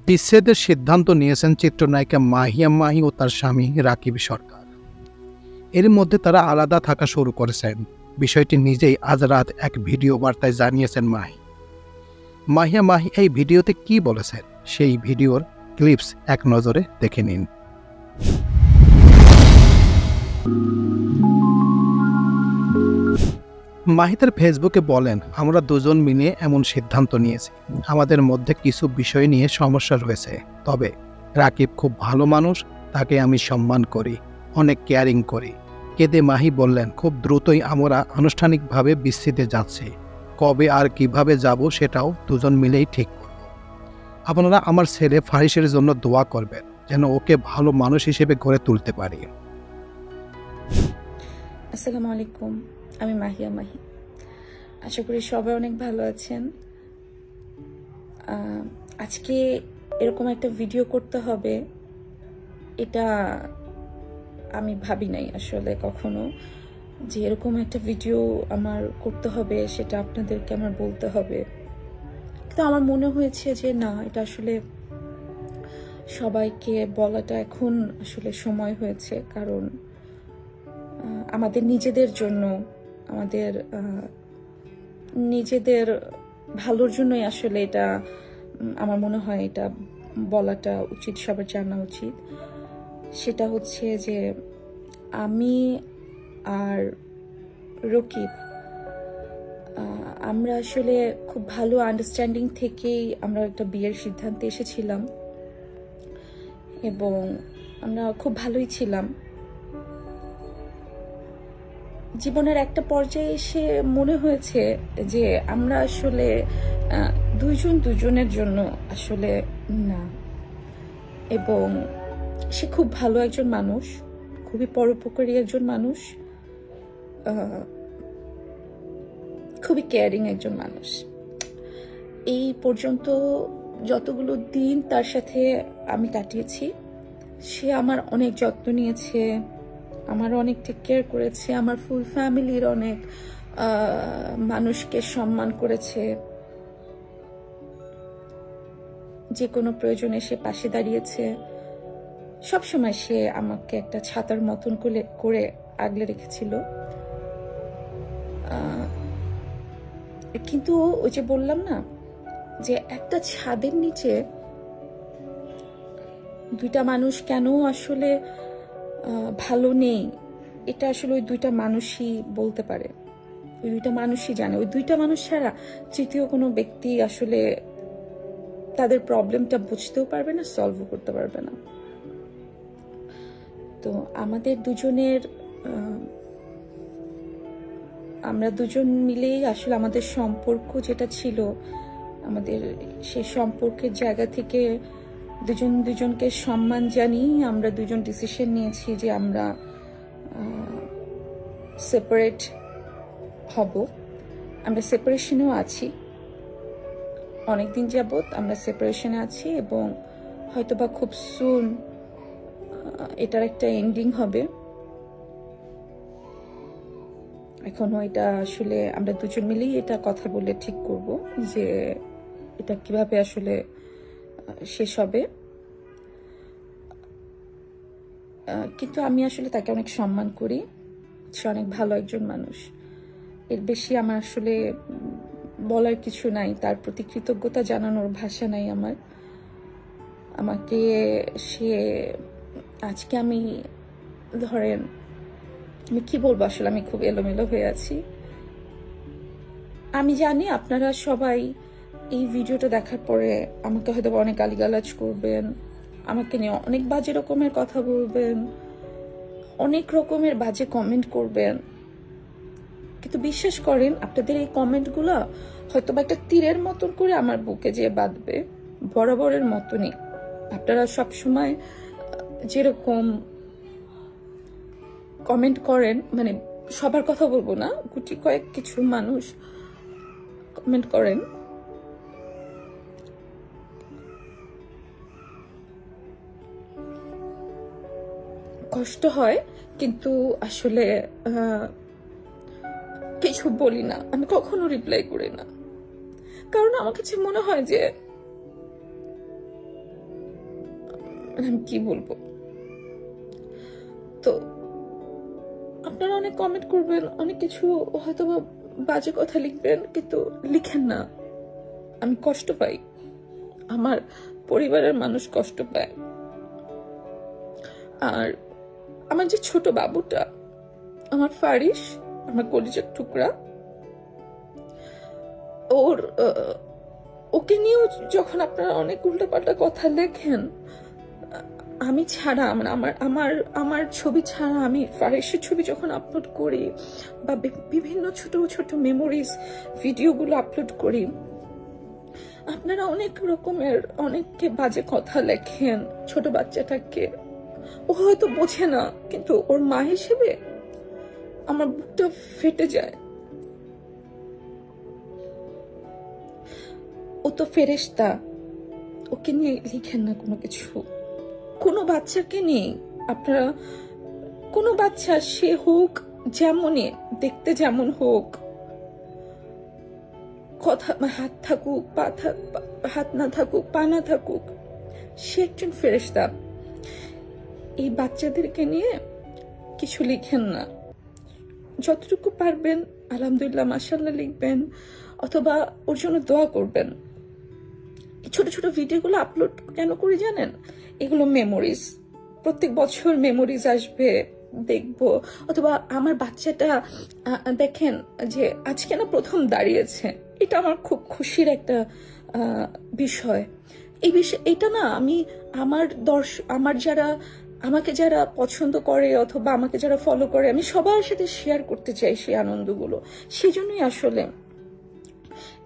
বিচ্ছেদের সিদ্ধান্ত নিয়েছেন চিত্রনায়িকা মাহিয়া মাহি ও তার স্বামী রাকিব সরকার। এর মধ্যে তারা আলাদা থাকা শুরু করেছেন। বিষয়টি নিজেই আজ রাত এক ভিডিও বার্তায় জানিয়েছেন মাহিয়া মাহি এই ভিডিওতে কি বলেছেন সেই ভিডিওর ক্লিপস এক নজরে দেখে নিন। মাহি তার ফেসবুকে বলেন, আমরা দুজন মিলে এমন সিদ্ধান্ত নিয়েছি। আমাদের মধ্যে কিছু বিষয় নিয়ে সমস্যা রয়েছে, তবে রাকিব খুব ভালো মানুষ, তাকে আমি সম্মান করি, অনেক কেয়ারিং করি। কেঁদে মাহি বললেন, খুব দ্রুতই আমরা আনুষ্ঠানিকভাবে বিচ্ছেদে যাচ্ছি। কবে আর কিভাবে যাব সেটাও দুজন মিলেই ঠিক করব। আপনারা আমার ছেলে ফারিসের জন্য দোয়া করবেন, যেন ওকে ভালো মানুষ হিসেবে গড়ে তুলতে পারি। আসসালামু আলাইকুম, আমি মাহিয়া মাহি। আশা করি সবাই অনেক ভালো আছেন। আজকে এরকম একটা ভিডিও করতে হবে এটা আমি ভাবি নাই আসলে কখনো, যে এরকম একটা ভিডিও আমার করতে হবে, সেটা আপনাদেরকে আমার বলতে হবে। কিন্তু আমার মনে হয়েছে যে না, এটা আসলে সবাইকে বলাটা এখন আসলে সময় হয়েছে। কারণ আমাদের নিজেদের জন্য, আমাদের নিজেদের ভালোর জন্যই আসলে এটা আমার মনে হয় এটা বলাটা উচিত, সবার জানা উচিত। সেটা হচ্ছে যে আমি আর রকিব আমরা আসলে খুব ভালো আন্ডারস্ট্যান্ডিং থেকেই আমরা একটা বিয়ের সিদ্ধান্তে এসেছিলাম এবং আমরা খুব ভালোই ছিলাম। জীবনের একটা পর্যায়ে এসে মনে হয়েছে যে আমরা আসলে দুইজন দুজনের জন্য আসলে না। এবং সে খুব ভালো একজন মানুষ, খুবই পরোপকারী একজন মানুষ, খুবই কেয়ারিং একজন মানুষ। এই পর্যন্ত যতগুলো দিন তার সাথে আমি কাটিয়েছি, সে আমার অনেক যত্ন নিয়েছে, আমার অনেক টেক কেয়ার করেছে, আমার ফুল ফ্যামিলির অনেক মানুষকে সম্মান করেছে, যে কোনো প্রয়োজনে সে পাশে দাঁড়িয়েছে। সবসময় সে আমাকে একটা ছাতার মতন করে আগলে রেখেছিল। কিন্তু ওই যে বললাম না, যে একটা ছাদের নিচে দুইটা মানুষ কেন আসলে ভালো নেই, এটা আসলে ওই দুইটা মানুষই বলতে পারে, ওই দুইটা মানুষই জানে। ওই দুইটা মানুষ ছাড়া তৃতীয় কোনো ব্যক্তি আসলে তাদের প্রবলেমটা বুঝতেও পারবে না, সলভও করতে পারবে না। তো আমাদের দুজনের, আমরা দুজন মিলেই আসলে আমাদের সম্পর্ক যেটা ছিল, আমাদের সেই সম্পর্কের জায়গা থেকে দুজন দুজনকে সম্মান জানিয়ে আমরা দুজন ডিসিশন নিয়েছি যে আমরা সেপারেট হব। আমরা সেপারেশনেও আছি, অনেকদিন যাবত আমরা সেপারেশনে আছি এবং হয়তোবা খুব সুন এটার একটা এন্ডিং হবে। এখনো এটা আসলে আমরা দুজন মিলেই এটা কথা বলে ঠিক করব যে এটা কিভাবে আসলে শেষ হবে। কিন্তু আমি আসলে তাকে অনেক সম্মান করি, সে অনেক ভালো একজন মানুষ। এর বেশি আমার আসলে বলার কিছু নাই, তার প্রতি কৃতজ্ঞতা জানানোর ভাষা নাই আমার। আমাকে সে আজকে আমি ধরেন আমি কি বলবো, আসলে আমি খুব এলোমেলো হয়ে আছি। আমি জানি আপনারা সবাই এই ভিডিওটা দেখার পরে আমাকে হয়তো অনেক গালিগালাজ করবেন, আমাকে নিয়ে অনেক বাজে রকমের কথা বলবেন, অনেক রকমের বাজে কমেন্ট করবেন। কিন্তু বিশ্বাস করেন, আপনাদের এই কমেন্টগুলো হয়তো বা একটা তীরের মতন করে আমার বুকে যেয়ে বাঁধবে, বরাবরের মতনই। আপনারা সবসময় যেরকম কমেন্ট করেন, মানে সবার কথা বলবো না, গুটি কয়েক কিছু মানুষ কমেন্ট করেন, কষ্ট হয়, কিন্তু আসলে কিছু বলি না, আমি কখনো রিপ্লাই করি না। কারণ আমার কাছে মনে হয় যে আমি কি বলবো। তো আপনারা অনেক কমেন্ট করবেন, অনেক কিছু হয়তো বাজে কথা লিখবেন, কিন্তু লিখেন না। আমি কষ্ট পাই, আমার পরিবারের মানুষ কষ্ট পায়। আর আমার যে ছোট বাবুটা, আমার ফারিস, আমার কলিজার টুকরা, ওকে নিয়েও যখন আপনারা অনেক উল্টাপাল্টা কথা লেখেন, আমি ছাড়া আমার ছবি ছাড়া আমি ফারিসের ছবি যখন আপলোড করি বা বিভিন্ন ছোট ছোট মেমোরিজ ভিডিওগুলো আপলোড করি, আপনারা অনেক রকমের অনেককে বাজে কথা লেখেন। ছোট বাচ্চাটাকে ও হয়তো বোঝে না, কিন্তু ওর মা হিসেবে আমার বুকটা ফেটে যায়। ও তো ফেরেশতা, ওকে নিয়ে লিখেন না কোনো কিছু। কোনো বাচ্চাকে নিয়ে আপনারা, কোনো বাচ্চা সে হোক যেমনই দেখতে, যেমন হোক, কথা হাত থাকুক, হাত না থাকুক, পা না থাকুক, সে একজন ফেরেশতা। এই বাচ্চাদেরকে নিয়ে কিছু লিখেন না। যতটুকু পারবেন আলহামদুলিল্লাহ মাশাআল্লাহ লিখবেন, অথবা ওর জন্য দোয়া করবেন। ছোট ছোট ভিডিওগুলো আপলোড কেন করি জানেন? এগুলো মেমোরিজ, প্রত্যেক বছর মেমোরিজ আসবে, দেখবো। অথবা আমার বাচ্চাটা দেখেন যে আজকে না প্রথম দাঁড়িয়েছে, এটা আমার খুব খুশির একটা বিষয়। এই বিষয় এটা না আমি আমার যারা আমাকে যারা পছন্দ করে অথবা আমাকে যারা ফলো করে, আমি সবার সাথে শেয়ার করতে চাই সেই আনন্দগুলো। সেজন্যই আসলে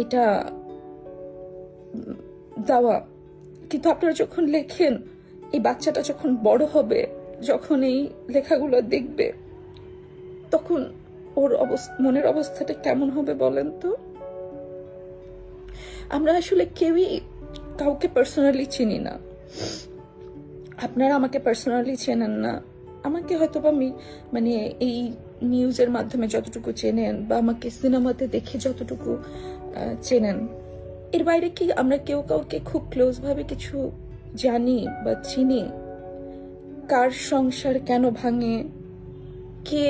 এটা দেওয়া। কিন্তু আপনারা যখন লেখেন, এই বাচ্চাটা যখন বড় হবে, যখন এই লেখাগুলো দেখবে, তখন ওর মনের অবস্থাটা কেমন হবে বলেন তো? আমরা আসলে কেউই কাউকে পার্সোনালি চিনি না। আপনারা আমাকে পার্সোনালি চেনেন না। আমাকে হয়তো আমি মানে এই নিউজের মাধ্যমে যতটুকু চেনেন বা আমাকে সিনেমাতে দেখে যতটুকু চেনেন, এর বাইরে কি আমরা কেউ কাউকে খুব ক্লোজ ভাবে কিছু জানি বা চিনি? কার সংসার কেন ভাঙে, কে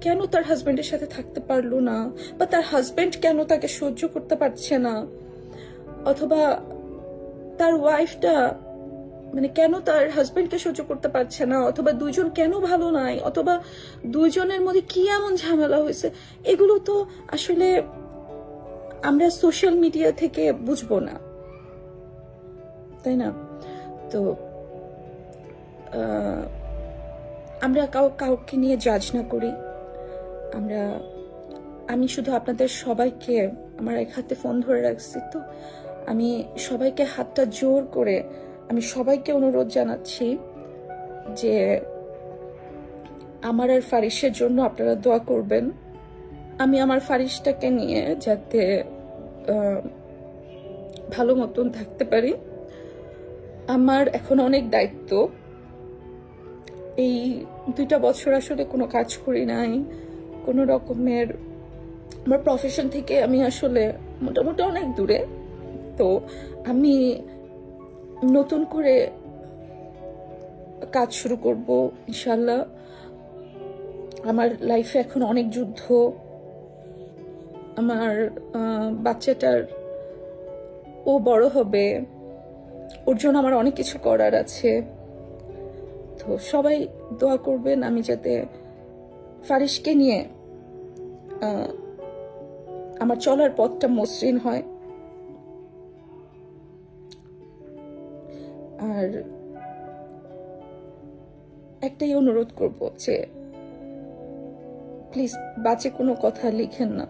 কেন তার হাজবেন্ডের সাথে থাকতে পারলো না, বা তার হাজবেন্ড কেন তাকে সহ্য করতে পারছে না, অথবা তার ওয়াইফটা মানে কেন তার হাজবেন্ডকে সহ্য করতে পারছে না, অথবা দুইজন কেন ভালো নাই, অথবা দুইজনের মধ্যে কি এমন ঝামেলা হয়েছে, এগুলো তো আসলে আমরা সোশ্যাল মিডিয়া থেকে বুঝবো না, তাই না? তো আমরা কাউকে নিয়ে জাজ না করি। আমি শুধু আপনাদের সবাইকে, আমার এক হাতে ফোন ধরে রাখছি, তো আমি সবাইকে হাতটা জোর করে আমি সবাইকে অনুরোধ জানাচ্ছি যে আমার আর ফারিসের জন্য আপনারা দোয়া করবেন। আমি আমার ফারিসটাকে নিয়ে যাতে ভালো মতন থাকতে পারি। আমার এখন অনেক দায়িত্ব। এই 2টা বছর আসলে কোনো কাজ করি নাই, কোনো রকমের আমার প্রফেশন থেকে আমি আসলে মোটামুটি অনেক দূরে। তো আমি নতুন করে কাজ শুরু করব ইনশাল্লাহ। আমার লাইফে এখন অনেক যুদ্ধ। আমার বাচ্চাটার, ও বড় হবে, ওর জন্য আমার অনেক কিছু করার আছে। তো সবাই দোয়া করবেন আমি যাতে ফারিসকে নিয়ে আমার চলার পথটা মসৃণ হয়। আর একটাই অনুরোধ করব যে প্লিজ বাজে কোনো কথা লিখেন না।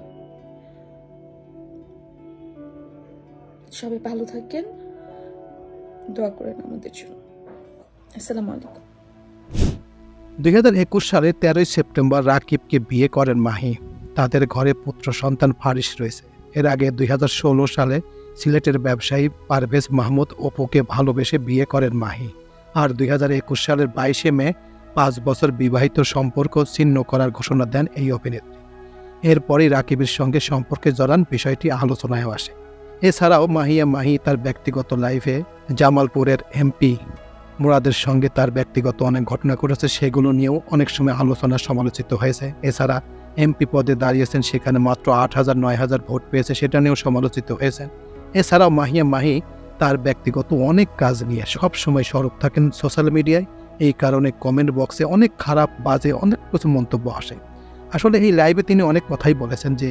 সবাই ভালো থাকেন, দোয়া করেন আমাদের জন্য। আসসালামু আলাইকুম। 2021 সালের 13 সেপ্টেম্বর রাকিবকে বিয়ে করেন মাহি। তাদের ঘরে পুত্র সন্তান ফারিস রয়েছে। এর আগে 2016 সালে সিলেটের ব্যবসায়ী পারভেজ মাহমুদ অপুকে ভালোবেসে বিয়ে করেন মাহি। আর 2021 সালের 22 মে 5 বছর বিবাহিত সম্পর্ক ছিন্ন করার ঘোষণা দেন এই অভিনেত্রী। এরপরই রাকিবের সঙ্গে সম্পর্কে জড়ান, বিষয়টি আলোচনায় আসে। এছাড়াও মাহি তার ব্যক্তিগত লাইফে জামালপুরের এমপি মুরাদের সঙ্গে তার ব্যক্তিগত অনেক ঘটনা ঘটেছে, সেগুলো নিয়েও অনেক সময় আলোচনা সমালোচিত হয়েছে। এছাড়া এমপি পদে দাঁড়িয়েছেন, সেখানে মাত্র 8,000-9,000 ভোট পেয়েছে, সেটা নিয়েও সমালোচিত হয়েছে। এছাড়াও মাহি তার ব্যক্তিগত অনেক কাজ নিয়ে সবসময় সরব থাকেন সোশ্যাল মিডিয়ায়। এই কারণে কমেন্ট বক্সে অনেক খারাপ বাজে অনেক কিছু মন্তব্য আসে। আসলে এই লাইভে তিনি অনেক কথাই বলেছেন যে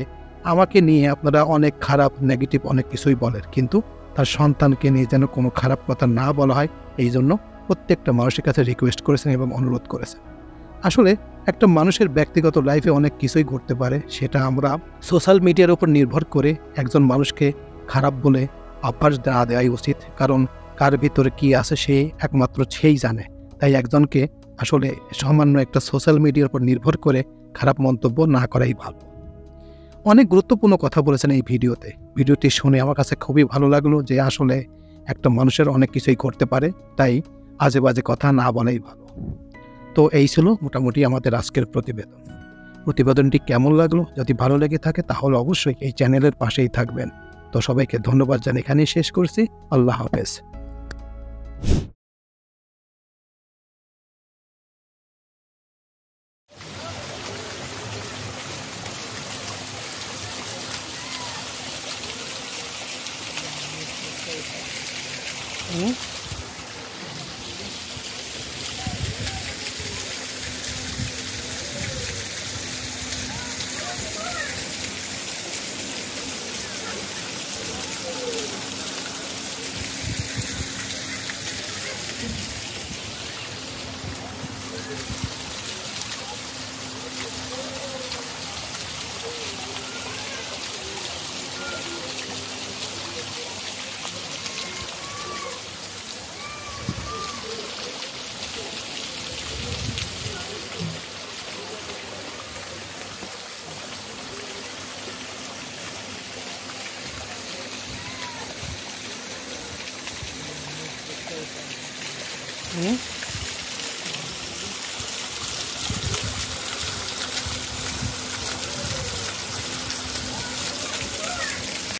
আমাকে নিয়ে আপনারা অনেক খারাপ নেগেটিভ অনেক কিছুই বলেন, কিন্তু তার সন্তানকে নিয়ে যেন কোনো খারাপ কথা না বলা হয়, এই জন্য প্রত্যেকটা মানুষের কাছে রিকোয়েস্ট করেছেন এবং অনুরোধ করেছেন। আসলে একটা মানুষের ব্যক্তিগত লাইফে অনেক কিছুই ঘটতে পারে, সেটা আমরা সোশ্যাল মিডিয়ার উপর নির্ভর করে একজন মানুষকে খারাপ বলে অভ্যাস না দেওয়াই উচিত, কারণ কার ভিতরে কি আছে সে একমাত্র সেই জানে। তাই একজনকে আসলে সামান্য একটা সোশ্যাল মিডিয়ার উপর নির্ভর করে খারাপ মন্তব্য না করাই ভালো। অনেক গুরুত্বপূর্ণ কথা বলেছেন এই ভিডিওতে। ভিডিওটি শুনে আমার কাছে খুবই ভালো লাগলো যে আসলে একটা মানুষের অনেক কিছুই করতে পারে, তাই আজে বাজে কথা না বলাই ভালো। তো এই ছিল মোটামুটি আমাদের আজকের প্রতিবেদনটি কেমন লাগলো? যদি ভালো লেগে থাকে তাহলে অবশ্যই এই চ্যানেলের পাশেই থাকবেন। তো সবাইকে ধন্যবাদ জানিয়ে এখানেই শেষ করছি। আল্লাহ হাফেজ। হুম